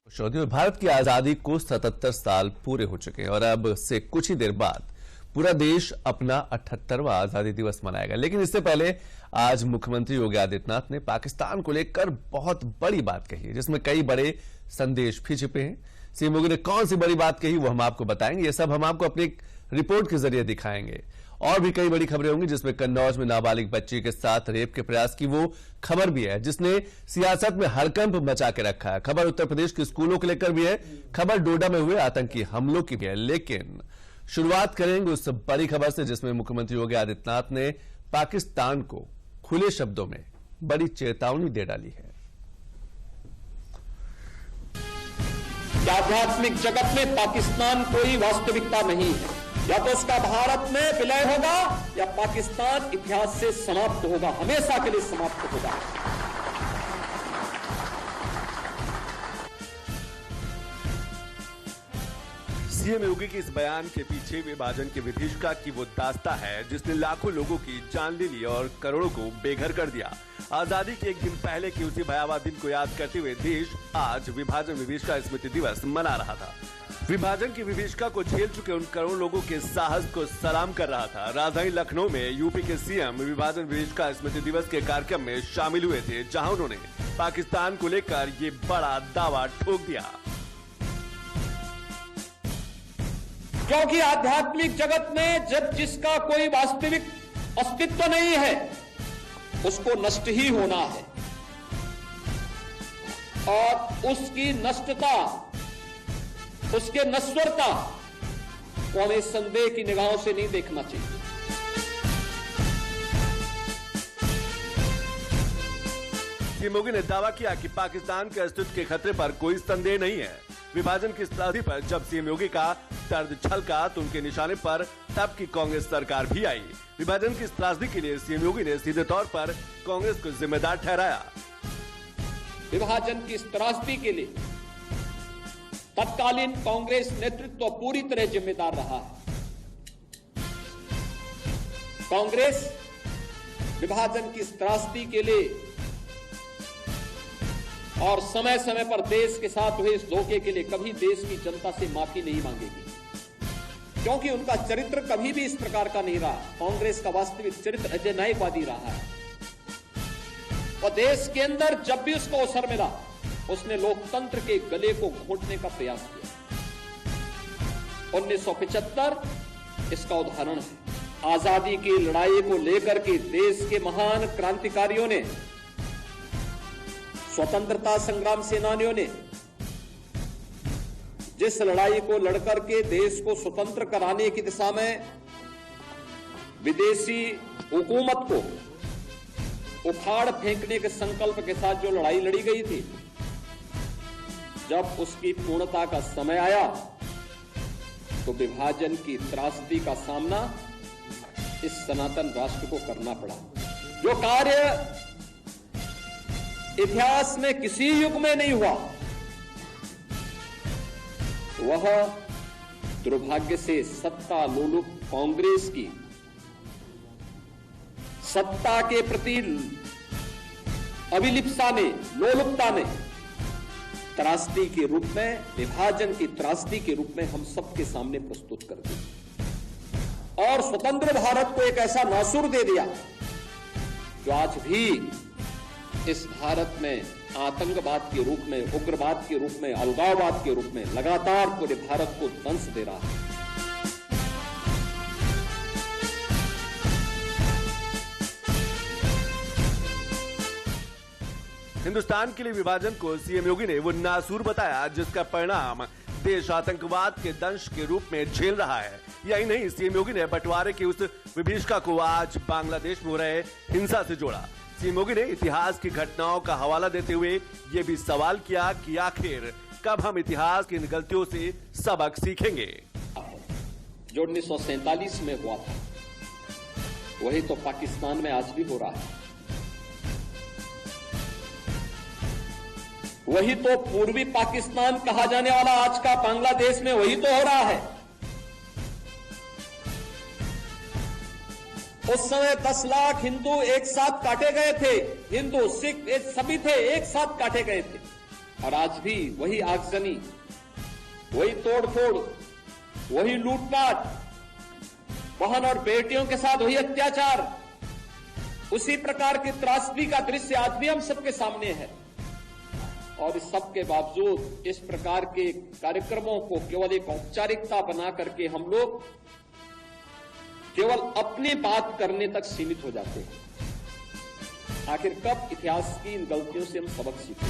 चौधरी, भारत की आजादी को 77 साल पूरे हो चुके हैं और अब से कुछ ही देर बाद पूरा देश अपना 78वां आजादी दिवस मनाएगा। लेकिन इससे पहले आज मुख्यमंत्री योगी आदित्यनाथ ने पाकिस्तान को लेकर बहुत बड़ी बात कही है, जिसमें कई बड़े संदेश भी छिपे हैं। सीएम योगी ने कौन सी बड़ी बात कही वो हम आपको बताएंगे। ये सब हम आपको अपनी एक रिपोर्ट के जरिए दिखाएंगे। और भी कई बड़ी खबरें होंगी, जिसमें कन्नौज में नाबालिग बच्ची के साथ रेप के प्रयास की वो खबर भी है जिसने सियासत में हड़कंप मचा के रखा है। खबर उत्तर प्रदेश के स्कूलों को लेकर भी है, खबर डोडा में हुए आतंकी हमलों की भी है। लेकिन शुरुआत करेंगे उस बड़ी खबर से जिसमें मुख्यमंत्री योगी आदित्यनाथ ने पाकिस्तान को खुले शब्दों में बड़ी चेतावनी दे डाली है। आध्यात्मिक जगत में पाकिस्तान कोई वास्तविकता नहीं है। या तो उसका भारत में विलय होगा या पाकिस्तान इतिहास से समाप्त होगा, हमेशा के लिए समाप्त होगा। सीएम योगी के इस बयान के पीछे विभाजन की विभीषिका की वो दास्तां है जिसने लाखों लोगों की जान ले ली और करोड़ों को बेघर कर दिया। आजादी के एक दिन पहले की उसी भयावह दिन को याद करते हुए देश आज विभाजन विभीषिका स्मृति दिवस मना रहा था। विभाजन की विभीषिका को झेल चुके उन करोड़ों लोगों के साहस को सलाम कर रहा था। राजधानी लखनऊ में यूपी के सीएम विभाजन विभीषिका स्मृति दिवस के कार्यक्रम में शामिल हुए थे, जहां उन्होंने पाकिस्तान को लेकर ये बड़ा दावा ठोक दिया। क्योंकि आध्यात्मिक जगत में जब जिसका कोई वास्तविक अस्तित्व नहीं है उसको नष्ट ही होना है, और उसकी नष्टता, उसके नश्वरता को हमें संदेह की निगाहों से नहीं देखना चाहिए। सीएम योगी ने दावा किया कि पाकिस्तान के अस्तित्व के खतरे पर कोई संदेह नहीं है। विभाजन की स्थिति पर जब सीएम योगी का दर्द छलका तो उनके निशाने पर तब की कांग्रेस सरकार भी आई। विभाजन की त्रासदी के लिए सीएम योगी ने सीधे तौर पर कांग्रेस को जिम्मेदार ठहराया। विभाजन की त्रासदी के लिए तत्कालीन कांग्रेस नेतृत्व पूरी तरह जिम्मेदार रहा है। कांग्रेस विभाजन की त्रासदी के लिए और समय समय पर देश के साथ हुए इस धोखे के लिए कभी देश की जनता से माफी नहीं मांगेगी, क्योंकि उनका चरित्र कभी भी इस प्रकार का नहीं रहा। कांग्रेस का वास्तविक चरित्र अजनैयवादी रहा है और देश के अंदर जब भी उसको अवसर मिला उसने लोकतंत्र के गले को घोंटने का प्रयास किया। 1975 इसका उदाहरण है। आजादी की लड़ाई को लेकर के देश के महान क्रांतिकारियों ने, स्वतंत्रता संग्राम सेनानियों ने जिस लड़ाई को लड़कर के देश को स्वतंत्र कराने की दिशा में विदेशी हुकूमत को उखाड़ फेंकने के संकल्प के साथ जो लड़ाई लड़ी गई थी, जब उसकी पूर्णता का समय आया तो विभाजन की त्रासदी का सामना इस सनातन राष्ट्र को करना पड़ा। जो कार्य इतिहास में किसी युग में नहीं हुआ, वह दुर्भाग्य से सत्ता लोलुप कांग्रेस की सत्ता के प्रति अभिलिप्सा ने, लोलुपता ने त्रासदी के रूप में, विभाजन की त्रासदी के रूप में हम सबके सामने प्रस्तुत कर दी और स्वतंत्र भारत को एक ऐसा नासूर दे दिया जो आज भी इस भारत में आतंकवाद के रूप में, उग्रवाद के रूप में, अलगाववाद के रूप में लगातार पूरे भारत को दंश दे रहा है। हिंदुस्तान के लिए विभाजन को सीएम योगी ने वो नासूर बताया जिसका परिणाम देश आतंकवाद के दंश के रूप में झेल रहा है। यही नहीं, सीएम योगी ने बंटवारे की उस विभीषिका को आज बांग्लादेश में हो रहे हिंसा से जोड़ा। सीएम योगी ने इतिहास की घटनाओं का हवाला देते हुए ये भी सवाल किया कि आखिर कब हम इतिहास की इन गलतियों से सबक सीखेंगे। जो 1947 में हुआ था वही तो पाकिस्तान में आज भी हो रहा है। वही तो पूर्वी पाकिस्तान कहा जाने वाला आज का बांग्लादेश में वही तो हो रहा है। उस समय 10 लाख हिंदू एक साथ काटे गए थे, हिंदू सिख सभी थे, एक साथ काटे गए थे। और आज भी वही आगजनी, वही तोड़फोड़, वही लूटपाट, बहन और बेटियों के साथ वही अत्याचार, उसी प्रकार की त्रासदी का दृश्य आज भी हम सबके सामने है। और इस सब के बावजूद इस प्रकार के कार्यक्रमों को केवल एक औपचारिकता बना करके हम लोग केवल अपनी बात करने तक सीमित हो जाते हैं। आखिर कब इतिहास की इन गलतियों से हम सबक सीखें?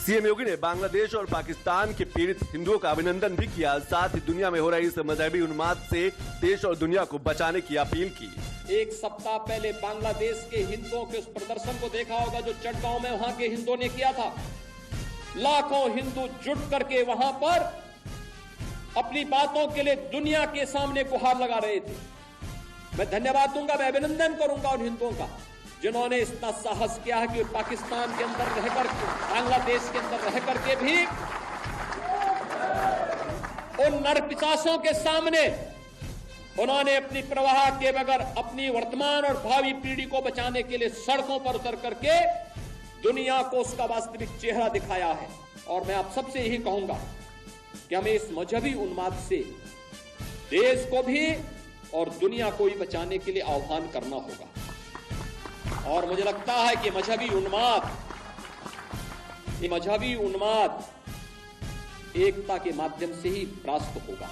सीएम योगी ने बांग्लादेश और पाकिस्तान के पीड़ित हिंदुओं का अभिनंदन भी किया। साथ ही दुनिया में हो रही इस मजहबी उन्माद से देश और दुनिया को बचाने की अपील की। एक सप्ताह पहले बांग्लादेश के हिंदुओं के उस प्रदर्शन को देखा होगा जो चटगांव में वहां के हिंदुओं ने किया था। लाखों हिंदू जुट करके वहां पर अपनी बातों के लिए दुनिया के सामने गुहार लगा रहे थे। मैं धन्यवाद दूंगा, मैं अभिनंदन करूंगा उन हिंदुओं का जिन्होंने इतना साहस किया है कि पाकिस्तान के अंदर रहकर, बांग्लादेश के अंदर रह करके भी उन नरपिशाचों के सामने उन्होंने अपनी प्रवाह के बगैर अपनी वर्तमान और भावी पीढ़ी को बचाने के लिए सड़कों पर उतर करके दुनिया को उसका वास्तविक चेहरा दिखाया है। और मैं आप सबसे यही कहूंगा कि हमें इस मजहबी उन्माद से देश को भी और दुनिया को भी बचाने के लिए आह्वान करना होगा। और मुझे लगता है कि मजहबी उन्माद एकता के माध्यम से ही परास्त होगा।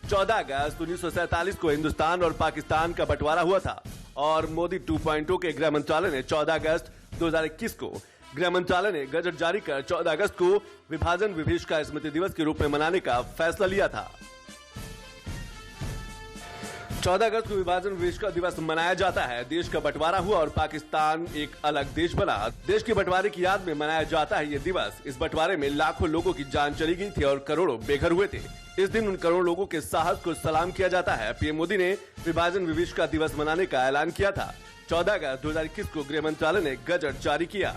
अगस्त 1947 को हिंदुस्तान और पाकिस्तान का बंटवारा हुआ था और मोदी 2.0 के गृह मंत्रालय ने 14 अगस्त 2021 को गृह मंत्रालय ने गजट जारी कर 14 अगस्त को विभाजन विभीषिका स्मृति दिवस के रूप में मनाने का फैसला लिया था। 14 अगस्त को विभाजन विभीषिका दिवस मनाया जाता है। देश का बंटवारा हुआ और पाकिस्तान एक अलग देश बना। देश के बंटवारे की याद में मनाया जाता है ये दिवस। इस बंटवारे में लाखों लोगों की जान चली गई थी और करोड़ों बेघर हुए थे। इस दिन उन करोड़ों लोगों के साहस को सलाम किया जाता है। पीएम मोदी ने विभाजन विभीषिका दिवस मनाने का ऐलान किया था। 14 अगस्त 2021 को गृह मंत्रालय ने गजट जारी किया।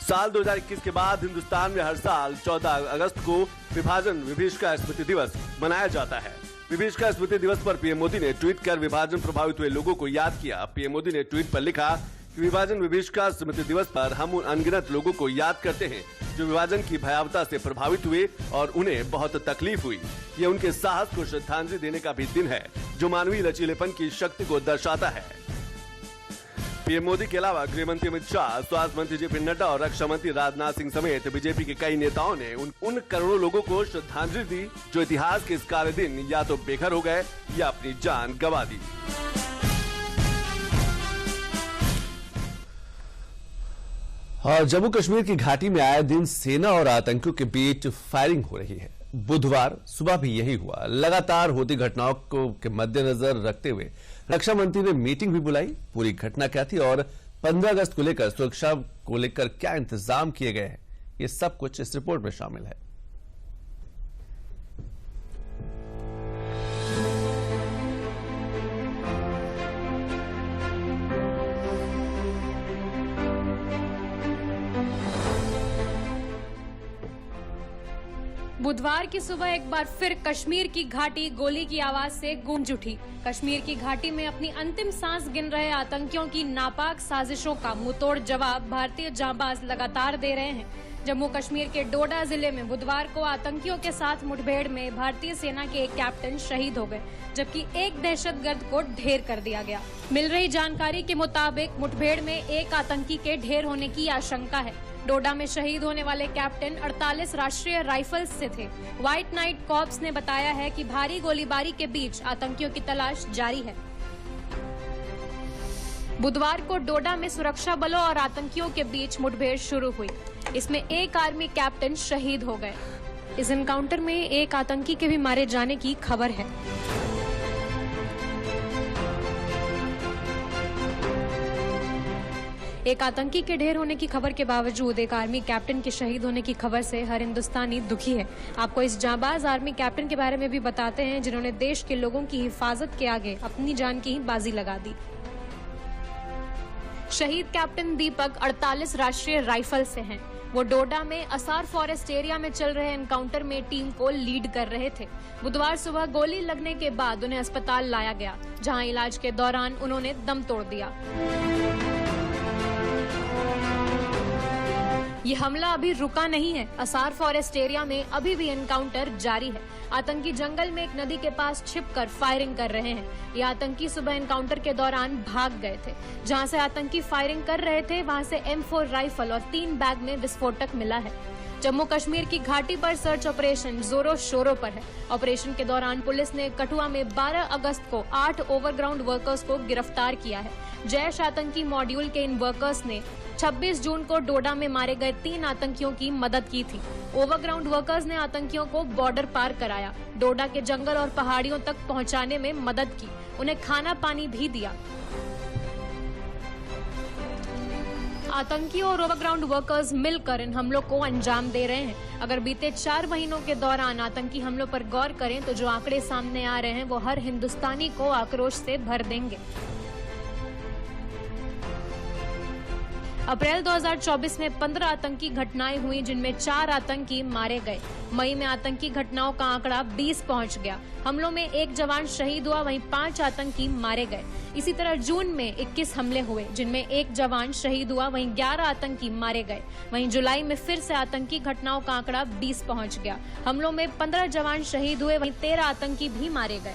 साल 2021 के बाद हिंदुस्तान में हर साल 14 अगस्त को विभाजन विभीषिका स्मृति दिवस मनाया जाता है। विभीषिका स्मृति दिवस पर पीएम मोदी ने ट्वीट कर विभाजन प्रभावित हुए लोगों को याद किया। पीएम मोदी ने ट्वीट पर लिखा कि विभाजन विभीषिका स्मृति दिवस पर हम उन अनगिनत लोगों को याद करते हैं जो विभाजन की भयावता से प्रभावित हुए और उन्हें बहुत तकलीफ हुई। ये उनके साहस को श्रद्धांजलि देने का भी दिन है जो मानवीय लचीलेपन की शक्ति को दर्शाता है। पीएम मोदी के अलावा गृह मंत्री अमित शाह, स्वास्थ्य मंत्री जेपी नड्डा और रक्षा मंत्री राजनाथ सिंह समेत बीजेपी के कई नेताओं ने उन करोड़ों लोगों को श्रद्धांजलि दी जो इतिहास के इस काले दिन या तो बेघर हो गए या अपनी जान गंवा दी। और जम्मू कश्मीर की घाटी में आए दिन सेना और आतंकियों के बीच फायरिंग हो रही है। बुधवार सुबह भी यही हुआ। लगातार होती घटनाओं को के मद्देनजर रखते हुए रक्षा मंत्री ने मीटिंग भी बुलाई। पूरी घटना क्या थी और 15 अगस्त को लेकर सुरक्षा को लेकर क्या इंतजाम किए गए हैं, ये सब कुछ इस रिपोर्ट में शामिल है। बुधवार की सुबह एक बार फिर कश्मीर की घाटी गोली की आवाज से गूंज उठी। कश्मीर की घाटी में अपनी अंतिम सांस गिन रहे आतंकियों की नापाक साजिशों का मुंहतोड़ जवाब भारतीय जांबाज लगातार दे रहे हैं। जम्मू कश्मीर के डोडा जिले में बुधवार को आतंकियों के साथ मुठभेड़ में भारतीय सेना के एक कैप्टन शहीद हो गए, जबकि एक दहशतगर्द को ढेर कर दिया गया। मिल रही जानकारी के मुताबिक मुठभेड़ में एक आतंकी के ढेर होने की आशंका है। डोडा में शहीद होने वाले कैप्टन 48 राष्ट्रीय राइफल्स से थे। व्हाइट नाइट कॉर्प्स ने बताया है कि भारी गोलीबारी के बीच आतंकियों की तलाश जारी है। बुधवार को डोडा में सुरक्षा बलों और आतंकियों के बीच मुठभेड़ शुरू हुई। इसमें एक आर्मी कैप्टन शहीद हो गए। इस एनकाउंटर में एक आतंकी के भी मारे जाने की खबर है। एक आतंकी के ढेर होने की खबर के बावजूद एक आर्मी कैप्टन के शहीद होने की खबर से हर हिंदुस्तानी दुखी है। आपको इस जांबाज आर्मी कैप्टन के बारे में भी बताते हैं जिन्होंने देश के लोगों की हिफाजत के आगे अपनी जान की ही बाजी लगा दी। शहीद कैप्टन दीपक 48 राष्ट्रीय राइफल से हैं। वो डोडा में असार फॉरेस्ट एरिया में चल रहे एनकाउंटर में टीम को लीड कर रहे थे। बुधवार सुबह गोली लगने के बाद उन्हें अस्पताल लाया गया, जहां इलाज के दौरान उन्होंने दम तोड़ दिया। ये हमला अभी रुका नहीं है। असार फॉरेस्ट एरिया में अभी भी एनकाउंटर जारी है। आतंकी जंगल में एक नदी के पास छिपकर फायरिंग कर रहे हैं। ये आतंकी सुबह एनकाउंटर के दौरान भाग गए थे। जहां से आतंकी फायरिंग कर रहे थे, वहां से M4 राइफल और 3 बैग में विस्फोटक मिला है। जम्मू कश्मीर की घाटी पर सर्च ऑपरेशन जोरों शोरों पर है। ऑपरेशन के दौरान पुलिस ने कठुआ में 12 अगस्त को 8 ओवरग्राउंड वर्कर्स को गिरफ्तार किया है। जैश आतंकी मॉड्यूल के इन वर्कर्स ने 26 जून को डोडा में मारे गए 3 आतंकियों की मदद की थी। ओवरग्राउंड वर्कर्स ने आतंकियों को बॉर्डर पार कराया, डोडा के जंगल और पहाड़ियों तक पहुंचाने में मदद की, उन्हें खाना पानी भी दिया। आतंकियों और ओवरग्राउंड वर्कर्स मिलकर इन हमलों को अंजाम दे रहे हैं। अगर बीते 4 महीनों के दौरान आतंकी हमलों पर गौर करें तो जो आंकड़े सामने आ रहे हैं वो हर हिंदुस्तानी को आक्रोश से भर देंगे। अप्रैल 2024 में 15 आतंकी घटनाएं हुई, जिनमें 4 आतंकी मारे गए। मई में आतंकी घटनाओं का आंकड़ा 20 पहुंच गया। हमलों में 1 जवान शहीद हुआ, वहीं 5 आतंकी मारे गए। इसी तरह जून में 21 हमले हुए, जिनमें 1 जवान शहीद हुआ, वहीं 11 आतंकी मारे गए। वहीं जुलाई में फिर से आतंकी घटनाओं का आंकड़ा 20 पहुंच गया। हमलों में 15 जवान शहीद हुए, वहीं 13 आतंकी भी मारे गए।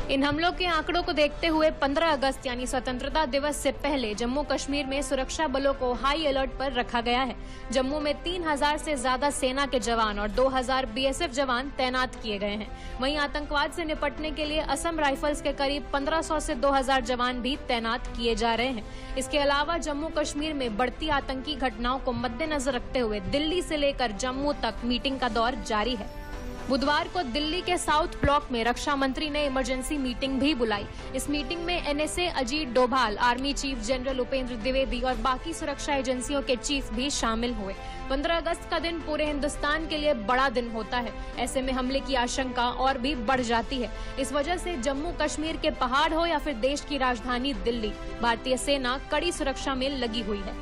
इन हमलों के आंकड़ों को देखते हुए 15 अगस्त यानी स्वतंत्रता दिवस से पहले जम्मू कश्मीर में सुरक्षा बलों को हाई अलर्ट पर रखा गया है। जम्मू में 3000 से ज्यादा सेना के जवान और 2000 BSF जवान तैनात किए गए हैं। वहीं आतंकवाद से निपटने के लिए असम राइफल्स के करीब 1500 से 2000 जवान भी तैनात किए जा रहे हैं। इसके अलावा जम्मू कश्मीर में बढ़ती आतंकी घटनाओं को मद्देनजर रखते हुए दिल्ली से लेकर जम्मू तक मीटिंग का दौर जारी है। बुधवार को दिल्ली के साउथ ब्लॉक में रक्षा मंत्री ने इमरजेंसी मीटिंग भी बुलाई। इस मीटिंग में NSA Ajit Doval, army chief general Upendra Dwivedi और बाकी सुरक्षा एजेंसियों के चीफ भी शामिल हुए। 15 अगस्त का दिन पूरे हिंदुस्तान के लिए बड़ा दिन होता है। ऐसे में हमले की आशंका और भी बढ़ जाती है। इस वजह से जम्मू कश्मीर के पहाड़ हो या फिर देश की राजधानी दिल्ली, भारतीय सेना कड़ी सुरक्षा में लगी हुई है।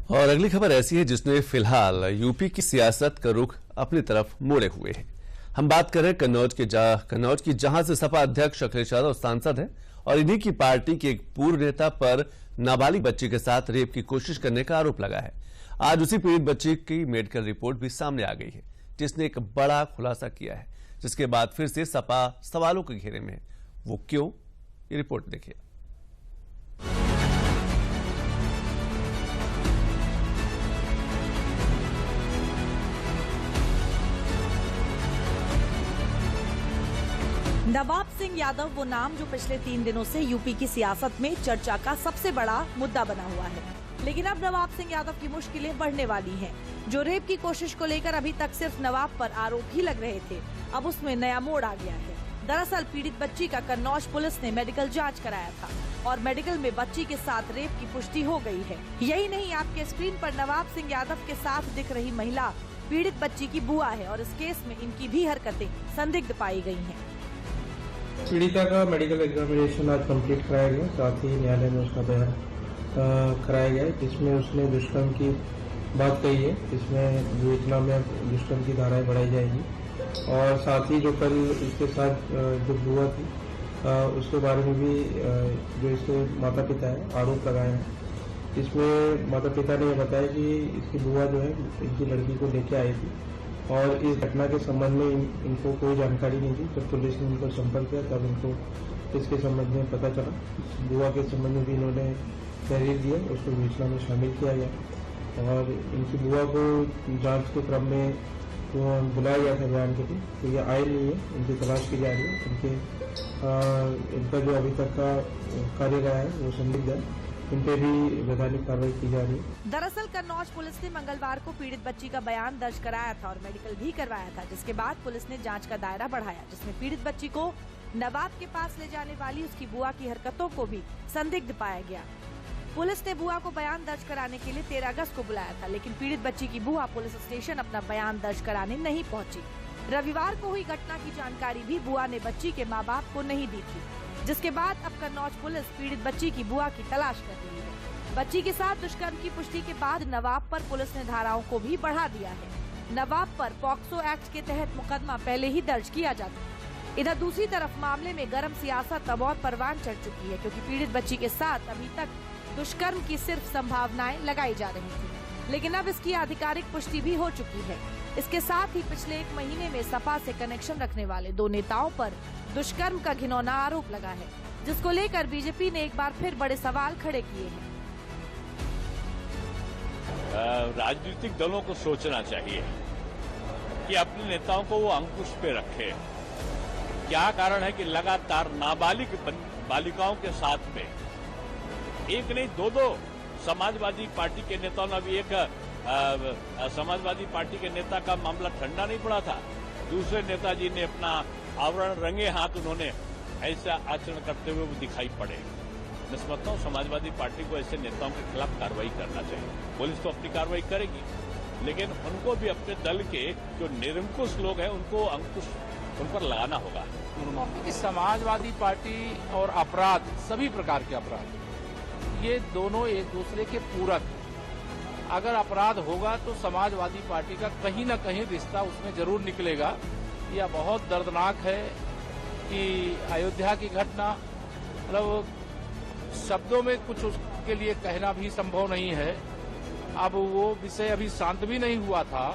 और अगली खबर ऐसी है जिसने फिलहाल यूपी की सियासत का रुख अपनी तरफ मोड़े हुए है। हम बात कर रहे हैं कन्नौज की, जहां से सपा अध्यक्ष अखिलेश यादव सांसद है और इन्हीं की पार्टी के एक पूर्व नेता पर नाबालिग बच्ची के साथ रेप की कोशिश करने का आरोप लगा है। आज उसी पीड़ित बच्ची की मेडिकल रिपोर्ट भी सामने आ गई है, जिसने एक बड़ा खुलासा किया है, जिसके बाद फिर से सपा सवालों के घेरे में है। वो क्यों, ये रिपोर्ट देखिए। नवाब सिंह यादव वो नाम जो पिछले 3 दिनों से यूपी की सियासत में चर्चा का सबसे बड़ा मुद्दा बना हुआ है। लेकिन अब नवाब सिंह यादव की मुश्किलें बढ़ने वाली हैं। जो रेप की कोशिश को लेकर अभी तक सिर्फ नवाब पर आरोप ही लग रहे थे, अब उसमें नया मोड़ आ गया है। दरअसल पीड़ित बच्ची का कन्नौज पुलिस ने मेडिकल जाँच कराया था और मेडिकल में बच्ची के साथ रेप की पुष्टि हो गई है। यही नहीं, आपके स्क्रीन पर नवाब सिंह यादव के साथ दिख रही महिला पीड़ित बच्ची की बुआ है और इस केस में इनकी भी हरकतें संदिग्ध पाई गयी है। पीड़िता का मेडिकल एग्जामिनेशन आज कंप्लीट कराया गया, साथ ही न्यायालय में उसका बयान कराया गया, जिसमें उसने दुष्कर्म की बात कही है। इसमें विवेचना में दुष्कर्म की धाराएं बढ़ाई जाएगी और साथ ही जो कल इसके साथ जो बुआ थी उसके बारे में भी जो इसके माता पिता है आरोप लगाए हैं। इसमें माता पिता ने बताया कि इसकी बुआ जो है इनकी लड़की को लेके आई थी और इस घटना के संबंध में इनको कोई जानकारी नहीं थी। जब पुलिस ने उनको संपर्क किया तब इनको इसके संबंध में पता चला। बुआ के संबंध में भी इन्होंने तहरीर दिया, उसको विवेचना में शामिल किया गया और इनकी बुआ को जांच के क्रम में तो बुलाया गया था बयान के लिए, तो ये आए नहीं है, इनकी तलाश की जा रही है। इनका जो अभी तक का कार्य रहा है वो संदिग्ध है, इन पे भी वैधानिक कार्रवाई की जा रही है। दरअसल कन्नौज पुलिस ने मंगलवार को पीड़ित बच्ची का बयान दर्ज कराया था और मेडिकल भी करवाया था, जिसके बाद पुलिस ने जांच का दायरा बढ़ाया, जिसमें पीड़ित बच्ची को नवाब के पास ले जाने वाली उसकी बुआ की हरकतों को भी संदिग्ध पाया गया। पुलिस ने बुआ को बयान दर्ज कराने के लिए 13 अगस्त को बुलाया था, लेकिन पीड़ित बच्ची की बुआ पुलिस स्टेशन अपना बयान दर्ज कराने नहीं पहुंची। रविवार को हुई घटना की जानकारी भी बुआ ने बच्ची के माँ बाप को नहीं दी थी। जिसके बाद अब कन्नौज पुलिस पीड़ित बच्ची की बुआ की तलाश कर रही है। बच्ची के साथ दुष्कर्म की पुष्टि के बाद नवाब पर पुलिस ने धाराओं को भी बढ़ा दिया है। नवाब पर पॉक्सो एक्ट के तहत मुकदमा पहले ही दर्ज किया जा चुका है। इधर दूसरी तरफ मामले में गर्म सियासत अब और परवान चढ़ चुकी है, क्योंकि पीड़ित बच्ची के साथ अभी तक दुष्कर्म की सिर्फ संभावनाएं लगाई जा रही थी, लेकिन अब इसकी आधिकारिक पुष्टि भी हो चुकी है। इसके साथ ही पिछले 1 महीने में सपा से कनेक्शन रखने वाले 2 नेताओं पर दुष्कर्म का घिनौना आरोप लगा है, जिसको लेकर बीजेपी ने एक बार फिर बड़े सवाल खड़े किए हैं। राजनीतिक दलों को सोचना चाहिए कि अपने नेताओं को वो अंकुश पे रखे। क्या कारण है कि लगातार नाबालिग बालिकाओं के साथ में एक नहीं 2 समाजवादी पार्टी के नेताओं ने अभी एक समाजवादी पार्टी के नेता का मामला ठंडा नहीं पड़ा था, दूसरे नेताजी ने अपना आवरण रंगे हाथ उन्होंने ऐसा आचरण करते हुए वो दिखाई पड़े। मैं समझता हूं समाजवादी पार्टी को ऐसे नेताओं के खिलाफ कार्रवाई करना चाहिए। पुलिस तो अपनी कार्रवाई करेगी, लेकिन उनको भी अपने दल के जो निरंकुश लोग हैं उनको अंकुश उन पर लगाना होगा। समाजवादी पार्टी और अपराध, सभी प्रकार के अपराध, ये दोनों एक दूसरे के पूरक। अगर अपराध होगा तो समाजवादी पार्टी का कहीं न कहीं रिश्ता उसमें जरूर निकलेगा। यह बहुत दर्दनाक है कि अयोध्या की घटना, मतलब शब्दों में कुछ उसके लिए कहना भी संभव नहीं है। अब वो विषय अभी शांत भी नहीं हुआ था।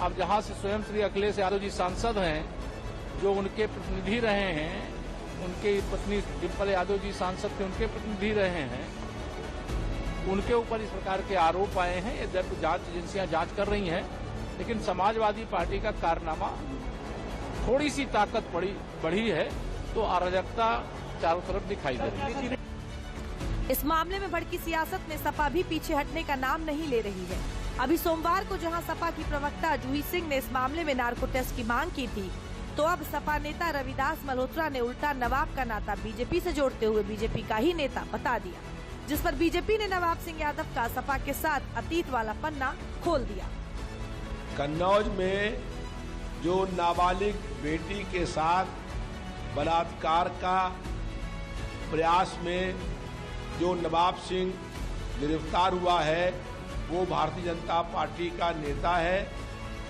अब जहां से स्वयं श्री अखिलेश यादव जी सांसद हैं, जो उनके प्रतिनिधि रहे हैं, उनके पत्नी डिम्पल यादव जी सांसद थे, उनके प्रतिनिधि रहे हैं, उनके ऊपर इस प्रकार के आरोप आए हैं। ये जांच एजेंसियां जांच कर रही हैं, लेकिन समाजवादी पार्टी का कारनामा, थोड़ी सी ताकत बढ़ी है तो अराजकता चारों तरफ दिखाई दे रही है। इस मामले में भड़की सियासत में सपा भी पीछे हटने का नाम नहीं ले रही है। अभी सोमवार को जहां सपा की प्रवक्ता जूही सिंह ने इस मामले में नार्को टेस्ट की मांग की थी, तो अब सपा नेता रविदास मल्होत्रा ने उल्टा नवाब का नाता बीजेपी से जोड़ते हुए बीजेपी का ही नेता बता दिया, जिस पर बीजेपी ने नवाब सिंह यादव का सपा के साथ अतीत वाला पन्ना खोल दिया। कन्नौज में जो नाबालिग बेटी के साथ बलात्कार का प्रयास में जो नवाब सिंह गिरफ्तार हुआ है, वो भारतीय जनता पार्टी का नेता है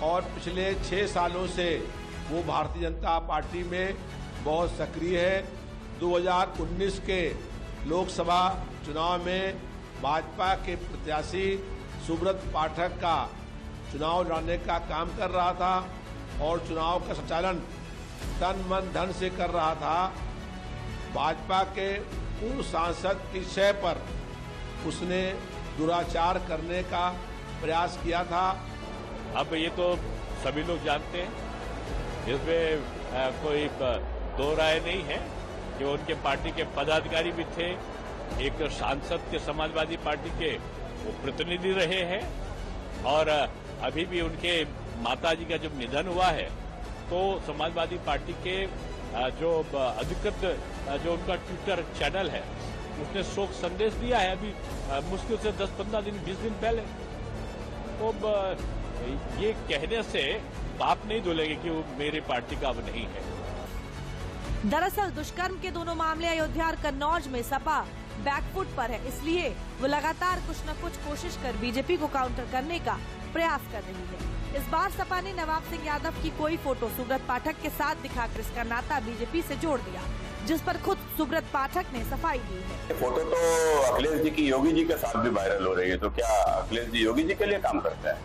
और पिछले 6 सालों से वो भारतीय जनता पार्टी में बहुत सक्रिय है। 2019 के लोकसभा चुनाव में भाजपा के प्रत्याशी सुब्रत पाठक का चुनाव लड़ने का काम कर रहा था और चुनाव का संचालन तन मन धन से कर रहा था। भाजपा के पूर्व सांसद की शय पर उसने दुराचार करने का प्रयास किया था। अब ये तो सभी लोग जानते हैं, इसमें कोई 2 राय नहीं है कि उनके पार्टी के पदाधिकारी भी थे, एक सांसद के समाजवादी पार्टी के वो प्रतिनिधि रहे हैं और अभी भी उनके माताजी का जब निधन हुआ है तो समाजवादी पार्टी के जो अधिकृत जो उनका ट्विटर चैनल है उसने शोक संदेश दिया है अभी मुश्किल से 10-15 दिन 20 दिन पहले। तो ये कहने से बाप नहीं धुलेंगे कि वो मेरी पार्टी का अब नहीं है। दरअसल दुष्कर्म के दोनों मामले अयोध्या और कन्नौज में सपा बैकफुट पर है, इसलिए वो लगातार कुछ न कुछ कोशिश कर बीजेपी को काउंटर करने का प्रयास कर रही है। इस बार सपा ने नवाब सिंह यादव की कोई फोटो सुब्रत पाठक के साथ दिखाकर इसका नाता बीजेपी से जोड़ दिया, जिस पर खुद सुब्रत पाठक ने सफाई दी है। फोटो तो अखिलेश जी की योगी जी के साथ भी वायरल हो रही है, तो क्या अखिलेश जी योगी जी के लिए काम करते हैं?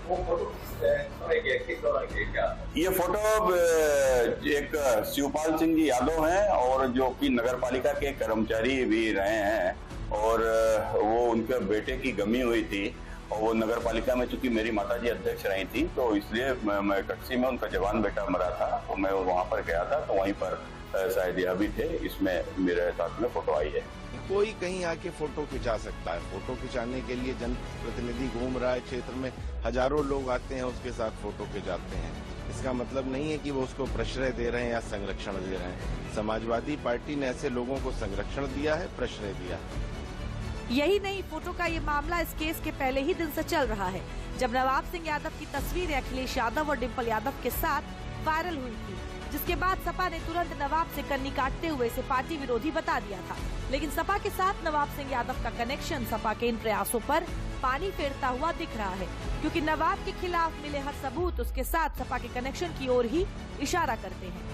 ये फोटो एक शिवपाल सिंह जी यादव हैं और जो कि नगर पालिका के कर्मचारी भी रहे हैं और वो उनके बेटे की गमी हुई थी और वो नगर पालिका में चूंकि मेरी माताजी अध्यक्ष रही थी तो इसलिए मैं कच्ची में उनका जवान बेटा मरा था तो मैं वहाँ पर गया था, तो वहीं पर शायद यह भी थे। इसमें मेरे साथ में फोटो आई है। कोई कहीं आके फोटो खिंचा सकता है। फोटो खिंचाने के लिए जनप्रतिनिधि घूम रहा है क्षेत्र में, हजारों लोग आते हैं उसके साथ फोटो खिंचाते हैं। इसका मतलब नहीं है कि वो उसको प्रश्रय दे रहे हैं या संरक्षण दे रहे हैं। समाजवादी पार्टी ने ऐसे लोगों को संरक्षण दिया है, प्रश्रय दिया है। यही नहीं, फोटो का ये मामला इस केस के पहले ही दिन से चल रहा है, जब नवाब सिंह यादव की तस्वीरें अखिलेश यादव और डिम्पल यादव के साथ वायरल हुई थी, जिसके बाद सपा ने तुरंत नवाब से कन्नी काटते हुए इसे पार्टी विरोधी बता दिया था। लेकिन सपा के साथ नवाब सिंह यादव का कनेक्शन सपा के इन प्रयासों पर पानी फेरता हुआ दिख रहा है, क्योंकि नवाब के खिलाफ मिले हर सबूत उसके साथ सपा के कनेक्शन की ओर ही इशारा करते हैं।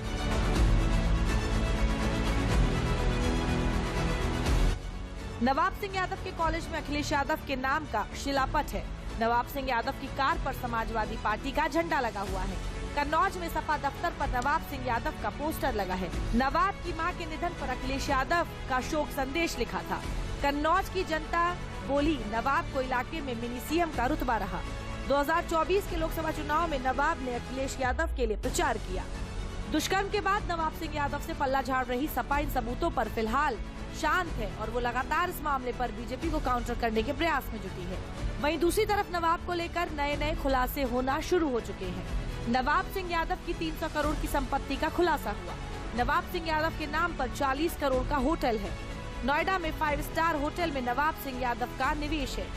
नवाब सिंह यादव के कॉलेज में अखिलेश यादव के नाम का शिलापट है। नवाब सिंह यादव की कार पर समाजवादी पार्टी का झंडा लगा हुआ है। कन्नौज में सपा दफ्तर पर नवाब सिंह यादव का पोस्टर लगा है। नवाब की मां के निधन पर अखिलेश यादव का शोक संदेश लिखा था। कन्नौज की जनता बोली, नवाब को इलाके में मिनी सीएम का रुतबा रहा। 2024 के लोकसभा चुनाव में नवाब ने अखिलेश यादव के लिए प्रचार किया। दुष्कर्म के बाद नवाब सिंह यादव से पल्ला झाड़ रही सपा इन सबूतों पर फिलहाल शांत है और वो लगातार इस मामले पर बीजेपी को काउंटर करने के प्रयास में जुटी है। वहीं दूसरी तरफ नवाब को लेकर नए खुलासे होना शुरू हो चुके हैं। नवाब सिंह यादव की 300 करोड़ की संपत्ति का खुलासा हुआ। नवाब सिंह यादव के नाम पर 40 करोड़ का होटल है। नोएडा में 5 स्टार होटल में नवाब सिंह यादव का निवेश है।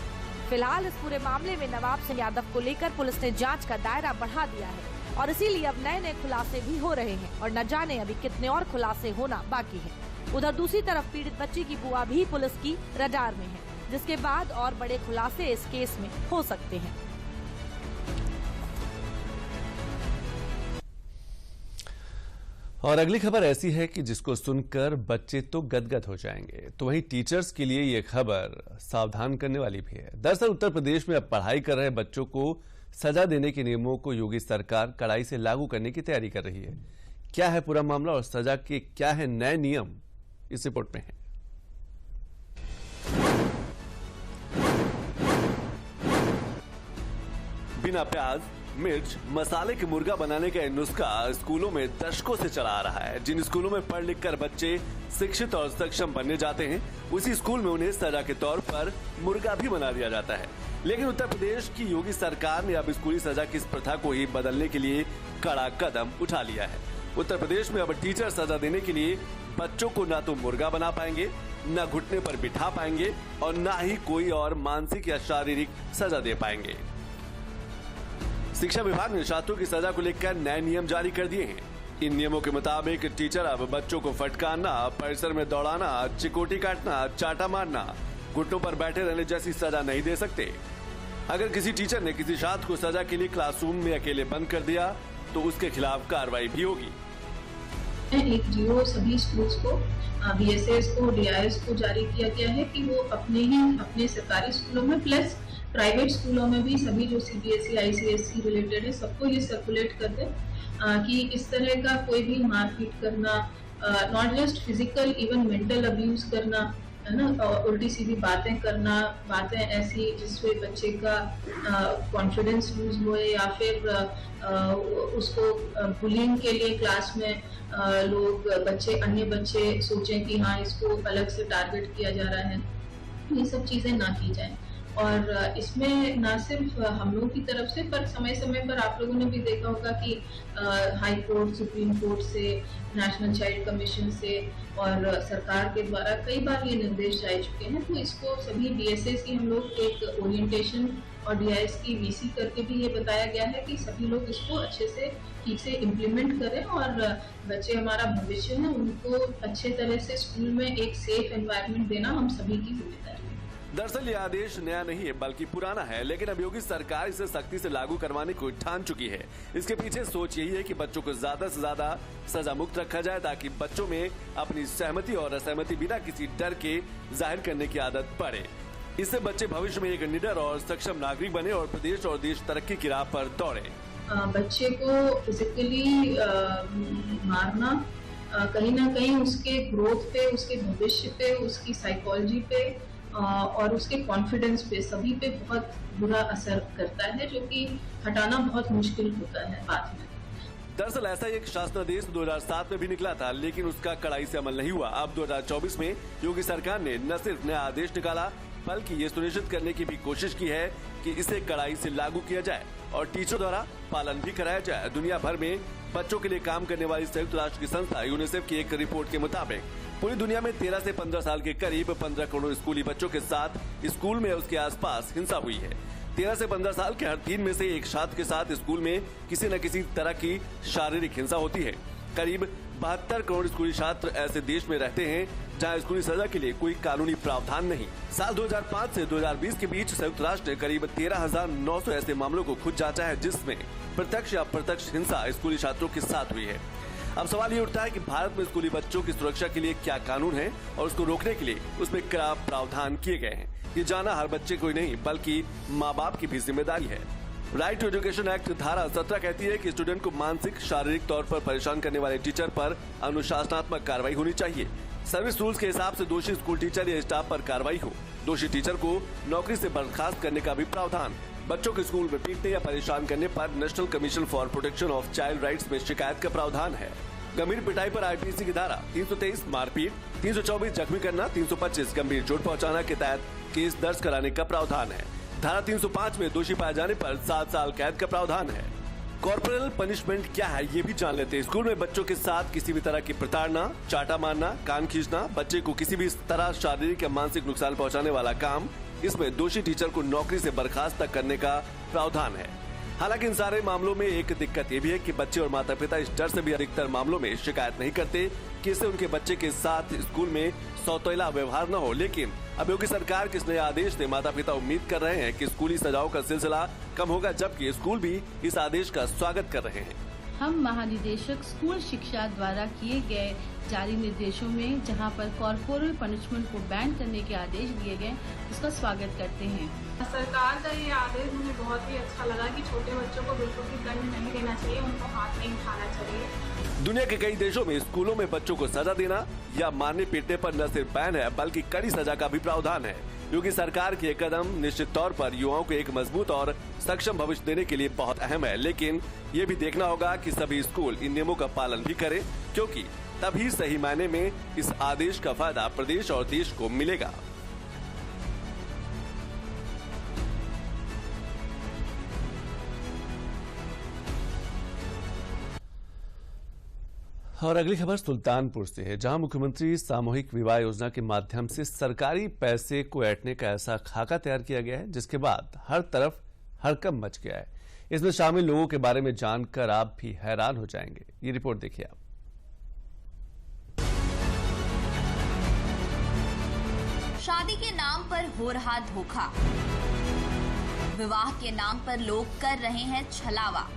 फिलहाल इस पूरे मामले में नवाब सिंह यादव को लेकर पुलिस ने जांच का दायरा बढ़ा दिया है और इसीलिए अब नए खुलासे भी हो रहे हैं और न जाने अभी कितने और खुलासे होना बाकी है। उधर दूसरी तरफ पीड़ित बच्ची की बुआ भी पुलिस की रडार में है, जिसके बाद और बड़े खुलासे इस केस में हो सकते हैं। और अगली खबर ऐसी है कि जिसको सुनकर बच्चे तो गदगद हो जाएंगे, तो वहीं टीचर्स के लिए ये खबर सावधान करने वाली भी है। दरअसल उत्तर प्रदेश में अब पढ़ाई कर रहे बच्चों को सजा देने के नियमों को योगी सरकार कड़ाई से लागू करने की तैयारी कर रही है। क्या है पूरा मामला और सजा के क्या है नए नियम, इस रिपोर्ट में है। बिना प्याज, मिर्च, मसाले के मुर्गा बनाने का नुस्खा स्कूलों में दशकों से चला आ रहा है। जिन स्कूलों में पढ़ लिख कर बच्चे शिक्षित और सक्षम बनने जाते हैं, उसी स्कूल में उन्हें सजा के तौर पर मुर्गा भी बना दिया जाता है। लेकिन उत्तर प्रदेश की योगी सरकार ने अब स्कूली सजा की इस प्रथा को ही बदलने के लिए कड़ा कदम उठा लिया है। उत्तर प्रदेश में अब टीचर सजा देने के लिए बच्चों को ना तो मुर्गा बना पाएंगे, न घुटने पर बिठा पाएंगे और न ही कोई और मानसिक या शारीरिक सजा दे पाएंगे। शिक्षा विभाग ने छात्रों की सजा को लेकर नए नियम जारी कर दिए हैं। इन नियमों के मुताबिक टीचर अब बच्चों को फटकारना, परिसर में दौड़ाना, चिकोटी काटना, चाटा मारना, घुटनों पर बैठे रहने जैसी सजा नहीं दे सकते। अगर किसी टीचर ने किसी छात्र को सजा के लिए क्लासरूम में अकेले बंद कर दिया तो उसके खिलाफ कार्रवाई भी होगी। एक जियो सभी स्कूल्स को, बीएसएस को, डीआईएस को जारी किया गया है कि वो अपने सरकारी स्कूलों में प्लस प्राइवेट स्कूलों में भी सभी जो सीबीएसई, आईसीएसई रिलेटेड है सबको ये सर्कुलेट कर दे कि इस तरह का कोई भी मारपीट करना, not just physical, even mental abuse करना, है ना, उल्टी सीधी बातें करना, बातें ऐसी जिससे बच्चे का कॉन्फिडेंस लूज हुए या फिर उसको बुलिंग के लिए क्लास में लोग अन्य बच्चे सोचें कि हाँ इसको अलग से टारगेट किया जा रहा है, ये सब चीजें ना की जाए। और इसमें ना सिर्फ हम लोगों की तरफ से पर समय समय पर आप लोगों ने भी देखा होगा कि हाई कोर्ट, सुप्रीम कोर्ट से, नेशनल चाइल्ड कमीशन से और सरकार के द्वारा कई बार ये निर्देश जा चुके हैं। तो इसको सभी डीएसएस की हम लोग एक ओरिएंटेशन और डीआईएस की वीसी करके भी ये बताया गया है कि सभी लोग इसको अच्छे से ठीक से इम्प्लीमेंट करें और बच्चे हमारा भविष्य है, उनको अच्छे तरह से स्कूल में एक सेफ एनवायरनमेंट देना हम सभी की जिम्मेदारी है। दरअसल ये आदेश नया नहीं है बल्कि पुराना है, लेकिन अब योगी सरकार इसे सख्ती से लागू करवाने को ठान चुकी है। इसके पीछे सोच यही है कि बच्चों को ज्यादा से ज्यादा सजा मुक्त रखा जाए ताकि बच्चों में अपनी सहमति और असहमति बिना किसी डर के जाहिर करने की आदत पड़े। इससे बच्चे भविष्य में एक निडर और सक्षम नागरिक बने और प्रदेश और देश तरक्की की राह पर दौड़े। बच्चे को फिजिकली मारना कहीं ना कहीं उसके ग्रोथ पे, उसके भविष्य पे, उसकी साइकोलॉजी पे और उसके कॉन्फिडेंस पे, सभी पे बहुत बुरा असर करता है, जो कि हटाना बहुत मुश्किल होता है बाद में। दरअसल ऐसा एक शासनादेश 2007 में भी निकला था, लेकिन उसका कड़ाई से अमल नहीं हुआ। अब 2024 में योगी सरकार ने न सिर्फ नया आदेश निकाला बल्कि ये सुनिश्चित करने की भी कोशिश की है कि इसे कड़ाई से लागू किया जाए और टीचरों द्वारा पालन भी कराया जाए। दुनिया भर में बच्चों के लिए काम करने वाली संयुक्त राष्ट्र की संस्था यूनिसेफ की एक रिपोर्ट के मुताबिक पूरी दुनिया में 13 से 15 साल के करीब 15 करोड़ स्कूली बच्चों के साथ स्कूल में उसके आसपास हिंसा हुई है। 13 से 15 साल के हर 3 में से एक छात्र के साथ स्कूल में किसी न किसी तरह की शारीरिक हिंसा होती है। करीब 72 करोड़ स्कूली छात्र ऐसे देश में रहते हैं जहां स्कूली सजा के लिए कोई कानूनी प्रावधान नहीं। साल 2005 से 2020 के बीच संयुक्त राष्ट्र ने करीब 13,900 ऐसे मामलों को खुद जांचा है जिसमें प्रत्यक्ष या अप्रत्यक्ष हिंसा स्कूली छात्रों के साथ हुई है। अब सवाल ये उठता है कि भारत में स्कूली बच्चों की सुरक्षा के लिए क्या कानून है और उसको रोकने के लिए उसमें क्या प्रावधान किए गए हैं। ये जाना हर बच्चे को ही नहीं बल्कि माँ बाप की भी जिम्मेदारी है। राइट टू एजुकेशन एक्ट धारा 17 कहती है कि स्टूडेंट को मानसिक शारीरिक तौर पर परेशान करने वाले टीचर पर अनुशासनात्मक कार्रवाई होनी चाहिए। सर्विस रूल्स के हिसाब से दोषी स्कूल टीचर या स्टाफ पर कार्रवाई हो। दोषी टीचर को नौकरी से बर्खास्त करने का भी प्रावधान। बच्चों को स्कूल में पीटने या परेशान करने पर national commission for protection of child rights में शिकायत का प्रावधान है। गंभीर पिटाई पर आईपीसी की धारा 323 मारपीट, 324 जख्मी करना, 325 गंभीर चोट पहुंचाना के तहत केस दर्ज कराने का प्रावधान है। धारा 305 में दोषी पाए जाने पर 7 साल कैद का प्रावधान है। कॉर्पोरल पनिशमेंट क्या है ये भी जान लेते हैं। स्कूल में बच्चों के साथ किसी भी तरह की प्रताड़ना, चाटा मारना, कान खींचना, बच्चे को किसी भी तरह शारीरिक या मानसिक नुकसान पहुंचाने वाला काम, इसमें दोषी टीचर को नौकरी से बर्खास्त तक करने का प्रावधान है। हालांकि इन सारे मामलों में एक दिक्कत ये भी है कि बच्चे और माता पिता इस डर से भी अधिकतर मामलों में शिकायत नहीं करते कि इससे उनके बच्चे के साथ स्कूल में सौतेला व्यवहार न हो। लेकिन अब योगी सरकार के इस नए आदेश से माता पिता उम्मीद कर रहे हैं कि स्कूली सजाओं का सिलसिला कम होगा, जबकि स्कूल भी इस आदेश का स्वागत कर रहे हैं। हम महानिदेशक स्कूल शिक्षा द्वारा किए गए जारी निर्देशों में जहां पर कॉर्पोरल पनिशमेंट को बैन करने के आदेश दिए गए उसका स्वागत करते हैं। सरकार का ये आदेश मुझे बहुत ही अच्छा लगा कि छोटे बच्चों को बिल्कुल भी दंड नहीं देना चाहिए, उनको हाथ नहीं उठाना चाहिए। दुनिया के कई देशों में स्कूलों में बच्चों को सजा देना या मारने पीटने पर न सिर्फ बैन है बल्कि कड़ी सजा का भी प्रावधान है। योगी सरकार के कदम निश्चित तौर पर युवाओं को एक मजबूत और सक्षम भविष्य देने के लिए बहुत अहम है, लेकिन ये भी देखना होगा कि सभी स्कूल इन नियमों का पालन भी करें, क्योंकि तभी सही मायने में इस आदेश का फायदा प्रदेश और देश को मिलेगा। और अगली खबर सुल्तानपुर से है, जहां मुख्यमंत्री सामूहिक विवाह योजना के माध्यम से सरकारी पैसे को ऐंठने का ऐसा खाका तैयार किया गया है जिसके बाद हर तरफ हड़कंप मच गया है। इसमें शामिल लोगों के बारे में जानकर आप भी हैरान हो जाएंगे। ये रिपोर्ट देखिए आप। शादी के नाम पर हो रहा धोखा, विवाह के नाम पर लोग कर रहे हैं छलावा,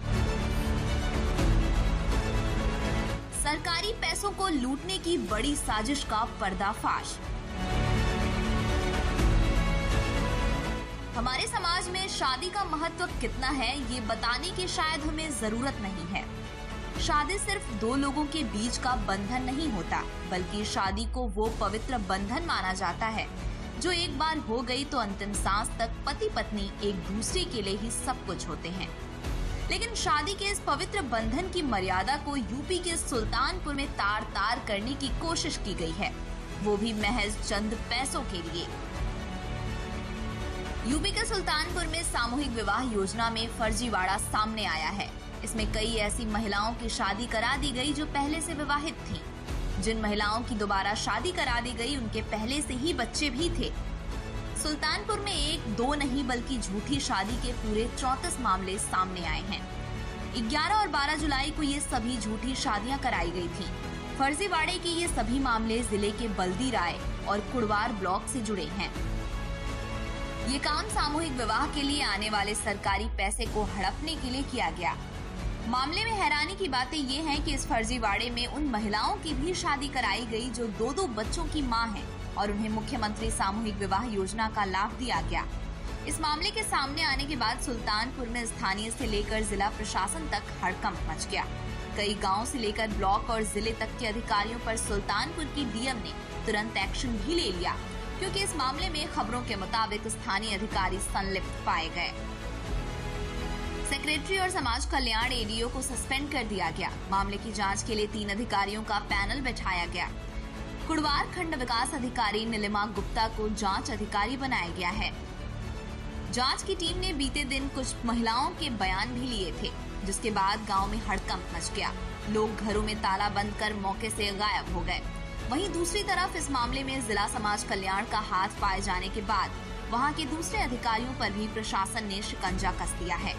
सरकारी पैसों को लूटने की बड़ी साजिश का पर्दाफाश। हमारे समाज में शादी का महत्व कितना है ये बताने की शायद हमें जरूरत नहीं है। शादी सिर्फ दो लोगों के बीच का बंधन नहीं होता, बल्कि शादी को वो पवित्र बंधन माना जाता है जो एक बार हो गई तो अंतिम सांस तक पति पत्नी एक दूसरे के लिए ही सब कुछ होते हैं। लेकिन शादी के इस पवित्र बंधन की मर्यादा को यूपी के सुल्तानपुर में तार तार करने की कोशिश की गई है, वो भी महज चंद पैसों के लिए। यूपी के सुल्तानपुर में सामूहिक विवाह योजना में फर्जीवाड़ा सामने आया है। इसमें कई ऐसी महिलाओं की शादी करा दी गई जो पहले से विवाहित थीं। जिन महिलाओं की दोबारा शादी करा दी गई उनके पहले से ही बच्चे भी थे। सुल्तानपुर में एक दो नहीं बल्कि झूठी शादी के पूरे 34 मामले सामने आए हैं। 11 और 12 जुलाई को ये सभी झूठी शादियां कराई गई थीं। फर्जीवाड़े के ये सभी मामले जिले के बल्दी राय और कुड़वार ब्लॉक से जुड़े हैं। ये काम सामूहिक विवाह के लिए आने वाले सरकारी पैसे को हड़पने के लिए किया गया। मामले में हैरानी की बातें ये हैं कि इस फर्जीवाड़े में उन महिलाओं की भी शादी कराई गई जो 2-2 बच्चों की मां हैं और उन्हें मुख्यमंत्री सामूहिक विवाह योजना का लाभ दिया गया। इस मामले के सामने आने के बाद सुल्तानपुर में स्थानीय से लेकर जिला प्रशासन तक हड़कंप मच गया। कई गांव से लेकर ब्लॉक और जिले तक के अधिकारियों पर सुल्तानपुर की डीएम ने तुरंत एक्शन भी ले लिया, क्योंकि इस मामले में खबरों के मुताबिक स्थानीय अधिकारी संलिप्त पाए गए। सेक्रेटरी और समाज कल्याण एडीओ को सस्पेंड कर दिया गया। मामले की जांच के लिए 3 अधिकारियों का पैनल बैठाया गया। कुड़वार खंड विकास अधिकारी नीलिमा गुप्ता को जांच अधिकारी बनाया गया है। जांच की टीम ने बीते दिन कुछ महिलाओं के बयान भी लिए थे, जिसके बाद गांव में हड़कंप मच गया। लोग घरों में ताला बंद कर मौके से गायब हो गए। वहीं दूसरी तरफ इस मामले में जिला समाज कल्याण का हाथ पाए जाने के बाद वहां के दूसरे अधिकारियों पर भी प्रशासन ने शिकंजा कस दिया है।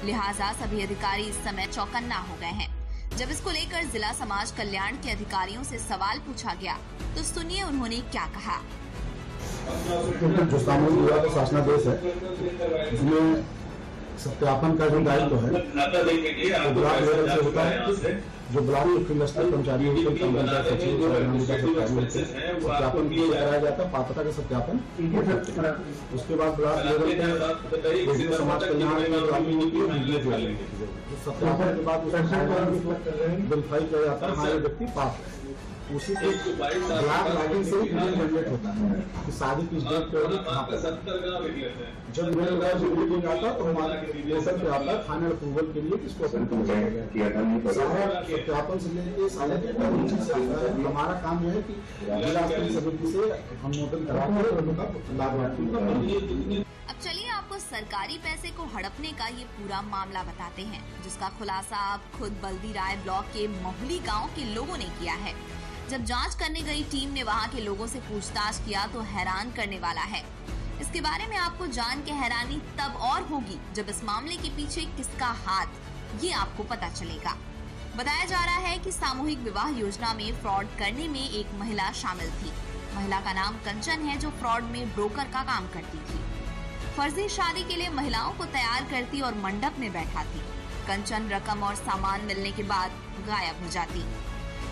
लिहाजा सभी अधिकारी इस समय चौकन्ना हो गए हैं। जब इसको लेकर जिला समाज कल्याण के अधिकारियों से सवाल पूछा गया तो सुनिए उन्होंने क्या कहा। जो सामूहिक विवाह का शासनादेश है, इसमें सत्यापन का जो दायित्व है वो ब्लॉक लेवल से होता है। जो ब्लॉक के फील्ड स्तर कर्मचारी होते हैं, पंचायत सचिव होते हैं, सत्यापन कराया जाता है, पात्रता का सत्यापन। उसके बाद ब्लॉक लेवल पे समाज कल्याण सत्यापन के बाद वेरीफाई किया जाता है, हाँ ये व्यक्ति पात्र है। उसी के ब्लॉक लॉगिंग से ही जनरेट होता है कि शादी किस डेट पे होगी, कहाँ पर। जब मीटिंग आता तो हमारा लेसन पे आता है फाइनल अप्रूवल के लिए किसको अप्रूव किया सारा सत्यापन से लेके सारे चीज आता है। हमारा काम यह है कि जिला स्तरीय समिति से अनुमोदन कराकर लाभार्थी का। अब चलिए आपको सरकारी पैसे को हड़पने का ये पूरा मामला बताते हैं, जिसका खुलासा आप खुद बल्दी राय ब्लॉक के मोहली गांव के लोगों ने किया है। जब जांच करने गई टीम ने वहां के लोगों से पूछताछ किया तो हैरान करने वाला है। इसके बारे में आपको जान के हैरानी तब और होगी जब इस मामले के पीछे किसका हाथ ये आपको पता चलेगा। बताया जा रहा है कि सामूहिक विवाह योजना में फ्रॉड करने में एक महिला शामिल थी। महिला का नाम कंचन है, जो फ्रॉड में ब्रोकर का काम करती थी। फर्जी शादी के लिए महिलाओं को तैयार करती और मंडप में बैठाती। कंचन रकम और सामान मिलने के बाद गायब हो जाती।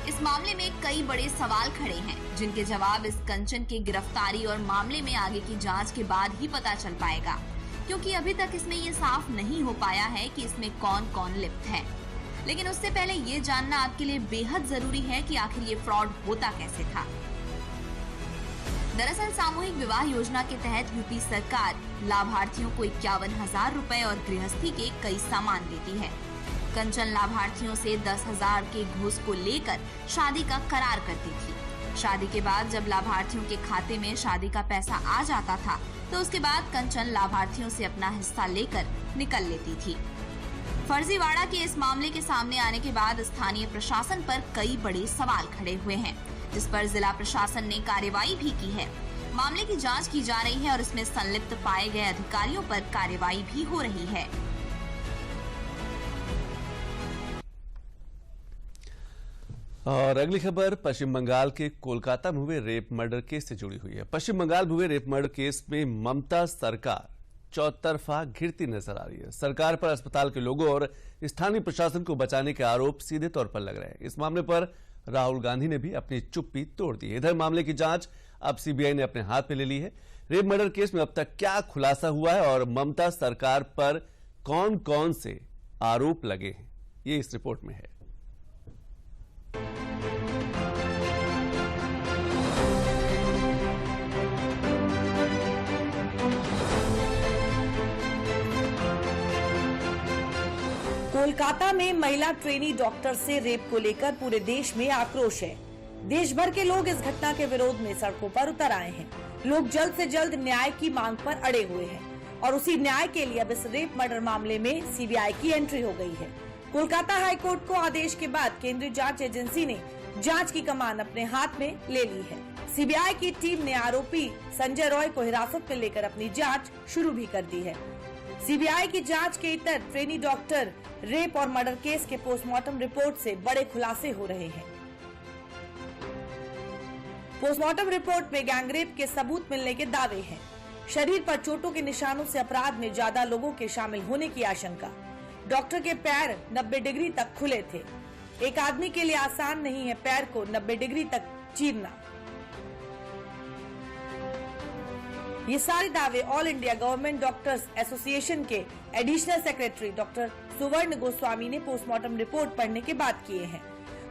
इस मामले में कई बड़े सवाल खड़े हैं, जिनके जवाब इस कंचन की गिरफ्तारी और मामले में आगे की जांच के बाद ही पता चल पाएगा, क्योंकि अभी तक इसमें ये साफ नहीं हो पाया है कि इसमें कौन कौन लिप्त है। लेकिन उससे पहले ये जानना आपके लिए बेहद जरूरी है कि आखिर ये फ्रॉड होता कैसे था। दरअसल सामूहिक विवाह योजना के तहत यूपी सरकार लाभार्थियों को 51,000 रुपए और गृहस्थी के कई सामान देती है। कंचन लाभार्थियों से 10,000 के घूस को लेकर शादी का करार करती थी। शादी के बाद जब लाभार्थियों के खाते में शादी का पैसा आ जाता था तो उसके बाद कंचन लाभार्थियों से अपना हिस्सा लेकर निकल लेती थी। फर्जीवाड़ा के इस मामले के सामने आने के बाद स्थानीय प्रशासन पर कई बड़े सवाल खड़े हुए हैं, जिस पर जिला प्रशासन ने कार्रवाई भी की है। मामले की जांच की जा रही है और इसमें संलिप्त पाए गए अधिकारियों पर कार्रवाई भी हो रही है। और अगली खबर पश्चिम बंगाल के कोलकाता में हुए रेप मर्डर केस से जुड़ी हुई है। पश्चिम बंगाल में हुए रेप मर्डर केस में ममता सरकार चौतरफा घिरती नजर आ रही है। सरकार पर अस्पताल के लोगों और स्थानीय प्रशासन को बचाने के आरोप सीधे तौर पर लग रहे हैं। इस मामले पर राहुल गांधी ने भी अपनी चुप्पी तोड़ दी है। इधर मामले की जांच अब सीबीआई ने अपने हाथ में ले ली है। रेप मर्डर केस में अब तक क्या खुलासा हुआ है और ममता सरकार पर कौन कौन से आरोप लगे हैं, ये इस रिपोर्ट में है। कोलकाता में महिला ट्रेनी डॉक्टर से रेप को लेकर पूरे देश में आक्रोश है। देश भर के लोग इस घटना के विरोध में सड़कों पर उतर आए हैं। लोग जल्द से जल्द न्याय की मांग पर अड़े हुए हैं और उसी न्याय के लिए अब इस रेप मर्डर मामले में सीबीआई की एंट्री हो गई है। कोलकाता हाईकोर्ट को आदेश के बाद केंद्रीय जांच एजेंसी ने जांच की कमान अपने हाथ में ले ली है। सीबीआई की टीम ने आरोपी संजय रॉय को हिरासत में लेकर अपनी जाँच शुरू भी कर दी है। सीबीआई की जांच के इतर ट्रेनी डॉक्टर रेप और मर्डर केस के पोस्टमार्टम रिपोर्ट से बड़े खुलासे हो रहे हैं। पोस्टमार्टम रिपोर्ट में गैंगरेप के सबूत मिलने के दावे हैं। शरीर पर चोटों के निशानों से अपराध में ज्यादा लोगों के शामिल होने की आशंका। डॉक्टर के पैर 90 डिग्री तक खुले थे। एक आदमी के लिए आसान नहीं है पैर को 90 डिग्री तक चीरना। ये सारे दावे all India government doctors association के एडिशनल सेक्रेटरी डॉक्टर सुवर्ण गोस्वामी ने पोस्टमार्टम रिपोर्ट पढ़ने के बाद किए हैं।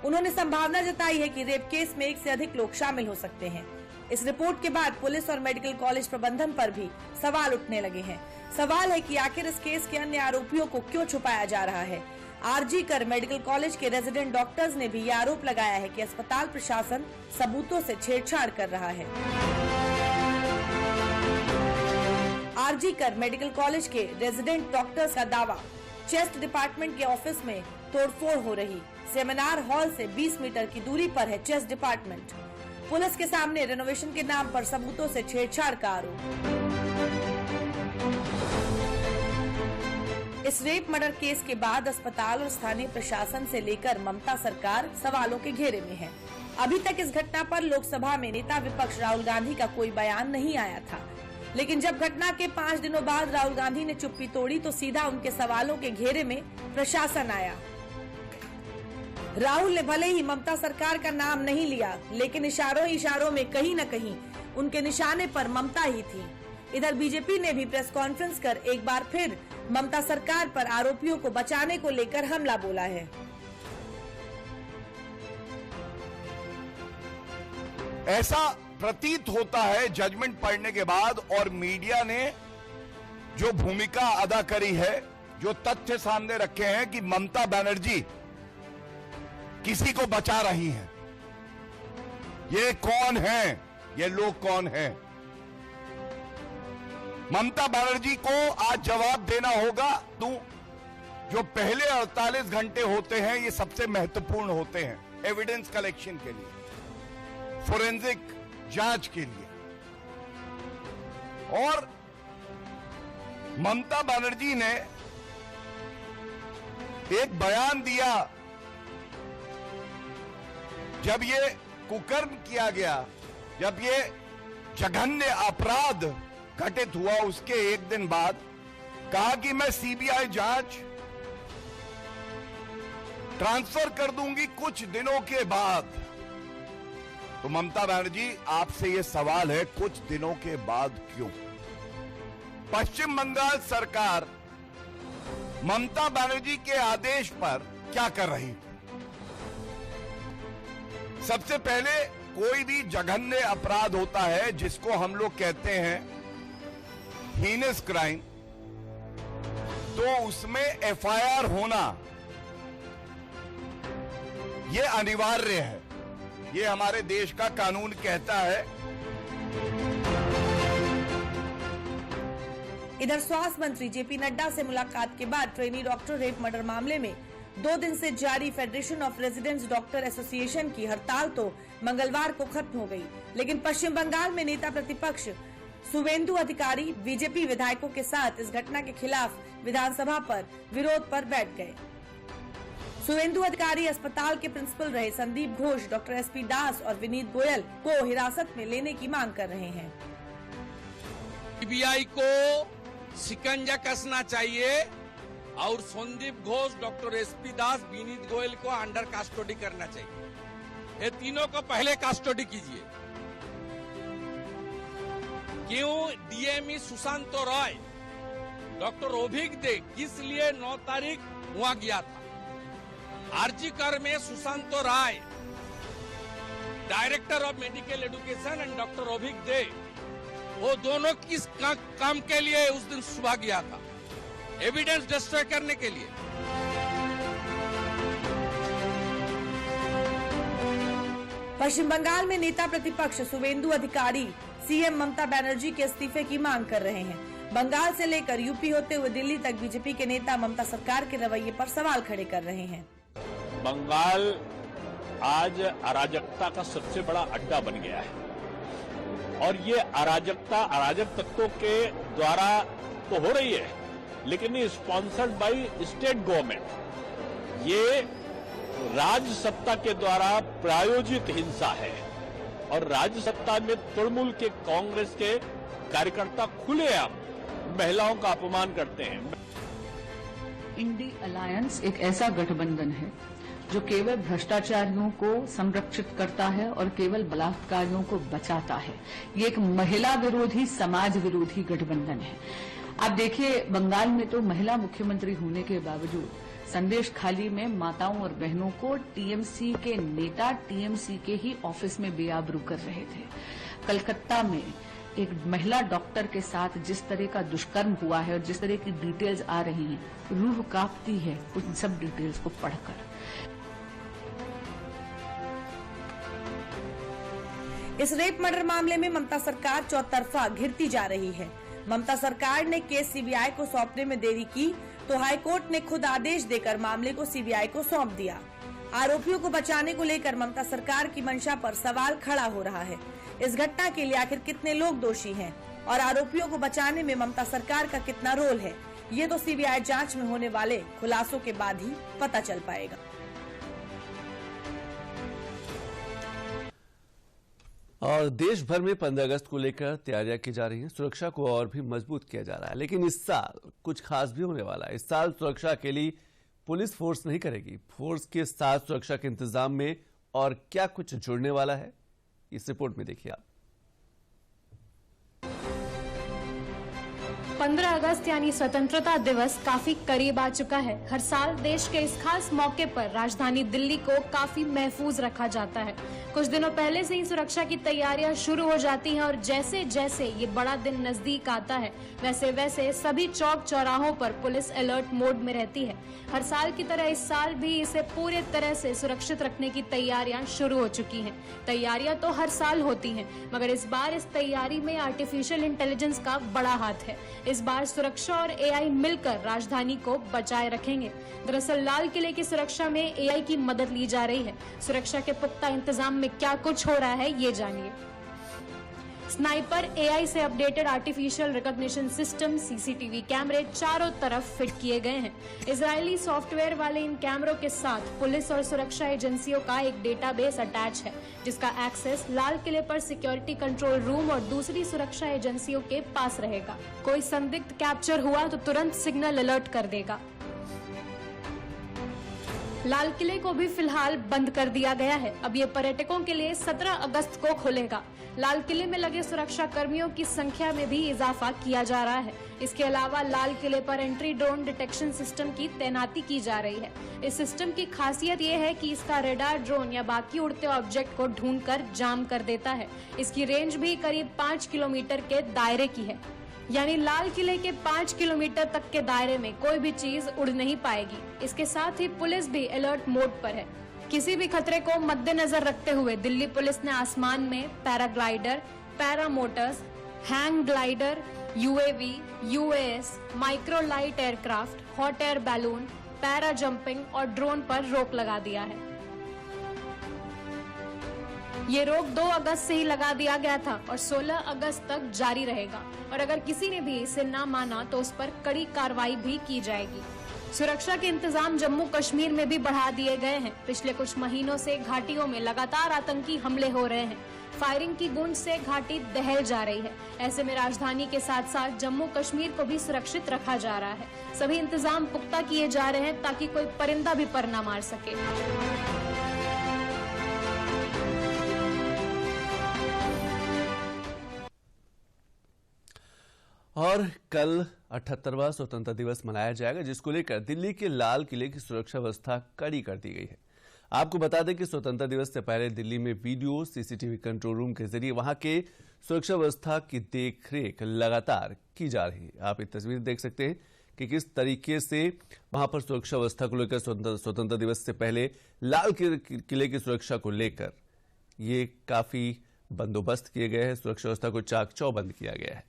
उन्होंने संभावना जताई है कि रेप केस में 1 से अधिक लोग शामिल हो सकते हैं। इस रिपोर्ट के बाद पुलिस और मेडिकल कॉलेज प्रबंधन पर भी सवाल उठने लगे हैं। सवाल है कि आखिर इस केस के अन्य आरोपियों को क्यों छुपाया जा रहा है। आरजी कर मेडिकल कॉलेज के रेजिडेंट डॉक्टर्स ने भी ये आरोप लगाया है कि अस्पताल प्रशासन सबूतों से छेड़छाड़ कर रहा है। आरजी कर मेडिकल कॉलेज के रेजिडेंट डॉक्टर्स का दावा, चेस्ट डिपार्टमेंट के ऑफिस में तोड़फोड़ हो रही। सेमिनार हॉल से 20 मीटर की दूरी पर है चेस्ट डिपार्टमेंट। पुलिस के सामने रेनोवेशन के नाम पर सबूतों से छेड़छाड़ का आरोप। इस रेप मर्डर केस के बाद अस्पताल और स्थानीय प्रशासन से लेकर ममता सरकार सवालों के घेरे में है। अभी तक इस घटना पर लोकसभा में नेता विपक्ष राहुल गांधी का कोई बयान नहीं आया था, लेकिन जब घटना के 5 दिनों बाद राहुल गांधी ने चुप्पी तोड़ी तो सीधा उनके सवालों के घेरे में प्रशासन आया। राहुल ने भले ही ममता सरकार का नाम नहीं लिया, लेकिन इशारों में कहीं न कहीं उनके निशाने पर ममता ही थी। इधर बीजेपी ने भी प्रेस कॉन्फ्रेंस कर एक बार फिर ममता सरकार पर आरोपियों को बचाने को लेकर हमला बोला है। ऐसा प्रतीत होता है जजमेंट पढ़ने के बाद, और मीडिया ने जो भूमिका अदा करी है, जो तथ्य सामने रखे हैं कि ममता बनर्जी किसी को बचा रही हैं। ये कौन हैं? ये लोग कौन हैं? ममता बनर्जी को आज जवाब देना होगा। जो पहले 48 घंटे होते हैं ये सबसे महत्वपूर्ण होते हैं एविडेंस कलेक्शन के लिए, फोरेंसिक जांच के लिए। और ममता बनर्जी ने एक बयान दिया जब ये कुकर्म किया गया, जब ये जघन्य अपराध घटित हुआ, उसके एक दिन बाद कहा कि मैं सीबीआई जांच ट्रांसफर कर दूंगी कुछ दिनों के बाद। तो ममता बनर्जी, आपसे यह सवाल है, कुछ दिनों के बाद क्यों? पश्चिम बंगाल सरकार ममता बनर्जी के आदेश पर क्या कर रही थी? सबसे पहले कोई भी जघन्य अपराध होता है जिसको हम लोग कहते हैं हीनस क्राइम, तो उसमें एफआईआर होना यह अनिवार्य है। ये हमारे देश का कानून कहता है। इधर स्वास्थ्य मंत्री जेपी नड्डा से मुलाकात के बाद ट्रेनी डॉक्टर रेप मर्डर मामले में 2 दिन से जारी federation of residents doctor association की हड़ताल तो मंगलवार को खत्म हो गई, लेकिन पश्चिम बंगाल में नेता प्रतिपक्ष शुवेंदु अधिकारी बीजेपी विधायकों के साथ इस घटना के खिलाफ विधानसभा पर विरोध पर बैठ गए। शुवेंदु अधिकारी अस्पताल के प्रिंसिपल रहे संदीप घोष, डॉक्टर एसपी दास और विनीत गोयल को हिरासत में लेने की मांग कर रहे हैं। सीबीआई को शिकंजा कसना चाहिए और संदीप घोष, डॉक्टर एसपी दास, विनीत गोयल को अंडर कस्टडी करना चाहिए। ये तीनों को पहले कस्टडी कीजिए। क्यों डीएमई सुशांत रॉय, डॉक्टर अभिक दे किस लिए 9 तारीख वहां गया था? आरजीकर में Sushant Rai, director of medical education, and doctor Abhik Dey, वो दोनों किस काम के लिए उस दिन सुबह गया था? एविडेंस डिस्ट्रॉय करने के लिए। पश्चिम बंगाल में नेता प्रतिपक्ष शुवेंदु अधिकारी सीएम ममता बनर्जी के इस्तीफे की मांग कर रहे हैं। बंगाल से लेकर यूपी होते हुए दिल्ली तक बीजेपी के नेता ममता सरकार के रवैये पर सवाल खड़े कर रहे हैं। बंगाल आज अराजकता का सबसे बड़ा अड्डा बन गया है और ये अराजकता अराजक तत्वों के द्वारा तो हो रही है, लेकिन ये स्पॉन्सर्ड बाय स्टेट गवर्नमेंट। ये राज्य सत्ता के द्वारा प्रायोजित हिंसा है और राज्य सत्ता में तृणमूल के कांग्रेस के कार्यकर्ता खुलेआम महिलाओं का अपमान करते हैं। इंडी अलायंस एक ऐसा गठबंधन है जो केवल भ्रष्टाचारियों को संरक्षित करता है और केवल बलात्कारियों को बचाता है। ये एक महिला विरोधी, समाज विरोधी गठबंधन है। आप देखिए, बंगाल में तो महिला मुख्यमंत्री होने के बावजूद संदेश खाली में माताओं और बहनों को टीएमसी के नेता टीएमसी के ही ऑफिस में बेआबरू कर रहे थे। कलकत्ता में एक महिला डॉक्टर के साथ जिस तरह का दुष्कर्म हुआ है और जिस तरह की डिटेल्स आ रही हैं, रूह कांपती है उन सब डिटेल्स को पढ़कर। इस रेप मर्डर मामले में ममता सरकार चौतरफा घिरती जा रही है। ममता सरकार ने केस सीबीआई को सौंपने में देरी की तो हाईकोर्ट ने खुद आदेश देकर मामले को सीबीआई को सौंप दिया। आरोपियों को बचाने को लेकर ममता सरकार की मंशा पर सवाल खड़ा हो रहा है। इस घटना के लिए आखिर कितने लोग दोषी हैं और आरोपियों को बचाने में ममता सरकार का कितना रोल है, ये तो सीबीआई जांच में होने वाले खुलासों के बाद ही पता चल पाएगा। और देश भर में 15 अगस्त को लेकर तैयारियां की जा रही हैं। सुरक्षा को और भी मजबूत किया जा रहा है, लेकिन इस साल कुछ खास भी होने वाला है। इस साल सुरक्षा के लिए पुलिस फोर्स नहीं करेगी, फोर्स के साथ सुरक्षा के इंतजाम में और क्या कुछ जुड़ने वाला है, इस रिपोर्ट में देखिए आप। 15 अगस्त यानी स्वतंत्रता दिवस काफी करीब आ चुका है। हर साल देश के इस खास मौके पर राजधानी दिल्ली को काफी महफूज रखा जाता है। कुछ दिनों पहले से ही सुरक्षा की तैयारियां शुरू हो जाती हैं और जैसे जैसे ये बड़ा दिन नजदीक आता है वैसे वैसे सभी चौक चौराहों पर पुलिस अलर्ट मोड में रहती है। हर साल की तरह इस साल भी इसे पूरे तरह से सुरक्षित रखने की तैयारियां शुरू हो चुकी हैं। तैयारियां तो हर साल होती हैं, मगर इस बार इस तैयारी में आर्टिफिशियल इंटेलिजेंस का बड़ा हाथ है। इस बार सुरक्षा और एआई मिलकर राजधानी को बचाए रखेंगे। दरअसल लाल किले की सुरक्षा में एआई की मदद ली जा रही है। सुरक्षा के पुख्ता इंतजाम में क्या कुछ हो रहा है, ये जानिए। स्नाइपर एआई से updated artificial recognition system CCTV कैमरे चारों तरफ फिट किए गए हैं। इजरायली सॉफ्टवेयर वाले इन कैमरों के साथ पुलिस और सुरक्षा एजेंसियों का एक डेटाबेस अटैच है, जिसका एक्सेस लाल किले पर सिक्योरिटी कंट्रोल रूम और दूसरी सुरक्षा एजेंसियों के पास रहेगा। कोई संदिग्ध कैप्चर हुआ तो तुरंत सिग्नल अलर्ट कर देगा। लाल किले को भी फिलहाल बंद कर दिया गया है। अब ये पर्यटकों के लिए 17 अगस्त को खुलेगा। लाल किले में लगे सुरक्षा कर्मियों की संख्या में भी इजाफा किया जा रहा है। इसके अलावा लाल किले पर एंट्री ड्रोन डिटेक्शन सिस्टम की तैनाती की जा रही है। इस सिस्टम की खासियत ये है कि इसका रेडार ड्रोन या बाकी उड़ते ऑब्जेक्ट को ढूंढकर जाम कर देता है। इसकी रेंज भी करीब 5 किलोमीटर के दायरे की है, यानी लाल किले के 5 किलोमीटर तक के दायरे में कोई भी चीज उड़ नहीं पाएगी। इसके साथ ही पुलिस भी अलर्ट मोड पर है। किसी भी खतरे को मद्देनजर रखते हुए दिल्ली पुलिस ने आसमान में paraglider, paramotors, hang glider, UAV, UAS, micro light aircraft, hot air balloon, para jumping और ड्रोन पर रोक लगा दिया है। ये रोक 2 अगस्त से ही लगा दिया गया था और 16 अगस्त तक जारी रहेगा और अगर किसी ने भी इसे ना माना तो उस पर कड़ी कार्रवाई भी की जाएगी। सुरक्षा के इंतजाम जम्मू कश्मीर में भी बढ़ा दिए गए हैं। पिछले कुछ महीनों से घाटियों में लगातार आतंकी हमले हो रहे हैं। फायरिंग की गूंज से घाटी दहल जा रही है। ऐसे में राजधानी के साथ साथ जम्मू कश्मीर को भी सुरक्षित रखा जा रहा है। सभी इंतजाम पुख्ता किए जा रहे हैं ताकि कोई परिंदा भी पर न मार सके। और कल 78वां स्वतंत्रता दिवस मनाया जाएगा, जिसको लेकर दिल्ली के लाल किले की सुरक्षा व्यवस्था कड़ी कर दी गई है। आपको बता दें कि स्वतंत्रता दिवस से पहले दिल्ली में वीडियो सीसीटीवी कंट्रोल रूम के जरिए वहां के सुरक्षा व्यवस्था की देखरेख लगातार की जा रही है। आप ये तस्वीर देख सकते हैं कि किस तरीके से वहां पर सुरक्षा व्यवस्था को लेकर स्वतंत्रता दिवस से पहले लाल किले की सुरक्षा को लेकर ये काफी बंदोबस्त किए गए हैं। सुरक्षा व्यवस्था को चाक चौबंद किया गया है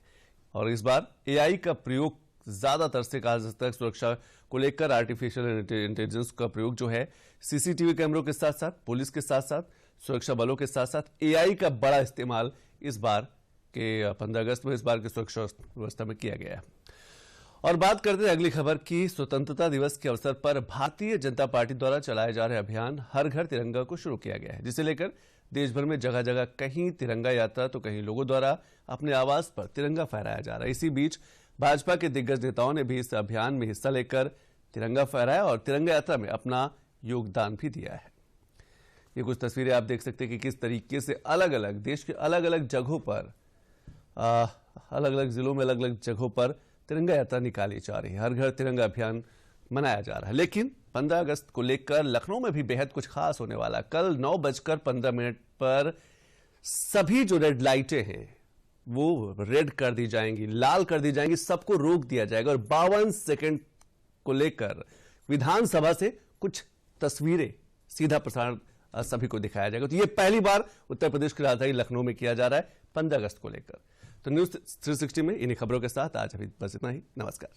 और इस बार एआई का प्रयोग ज्यादातर से कहा जा सकता है। सुरक्षा को लेकर आर्टिफिशियल इंटेलिजेंस का प्रयोग जो है सीसीटीवी कैमरों के साथ साथ पुलिस के साथ साथ सुरक्षा बलों के साथ साथ एआई का बड़ा इस्तेमाल इस बार के 15 अगस्त में इस बार की सुरक्षा व्यवस्था में किया गया है। और बात करते हैं अगली खबर की। स्वतंत्रता दिवस के अवसर पर भारतीय जनता पार्टी द्वारा चलाए जा रहे अभियान हर घर तिरंगा को शुरू किया गया है, जिसे लेकर देश भर में जगह जगह कहीं तिरंगा यात्रा तो कहीं लोगों द्वारा अपने आवाज पर तिरंगा फहराया जा रहा है। इसी बीच भाजपा के दिग्गज नेताओं ने भी इस अभियान में हिस्सा लेकर तिरंगा फहराया और तिरंगा यात्रा में अपना योगदान भी दिया है। ये कुछ तस्वीरें आप देख सकते हैं कि किस तरीके से अलग अलग देश के अलग अलग जगहों पर अलग अलग जिलों में अलग अलग जगहों पर तिरंगा यात्रा निकाली जा रही है। हर घर तिरंगा अभियान मनाया जा रहा है। लेकिन 15 अगस्त को लेकर लखनऊ में भी बेहद कुछ खास होने वाला। कल 9:15 पर सभी जो रेड लाइटें हैं वो रेड कर दी जाएंगी, लाल कर दी जाएंगी, सबको रोक दिया जाएगा और 52 सेकंड को लेकर विधानसभा से कुछ तस्वीरें सीधा प्रसारण सभी को दिखाया जाएगा। तो ये पहली बार उत्तर प्रदेश की राजधानी लखनऊ में किया जा रहा है 15 अगस्त को लेकर। तो न्यूज 360 में इन्हीं खबरों के साथ आज अभी बस इतना ही। नमस्कार।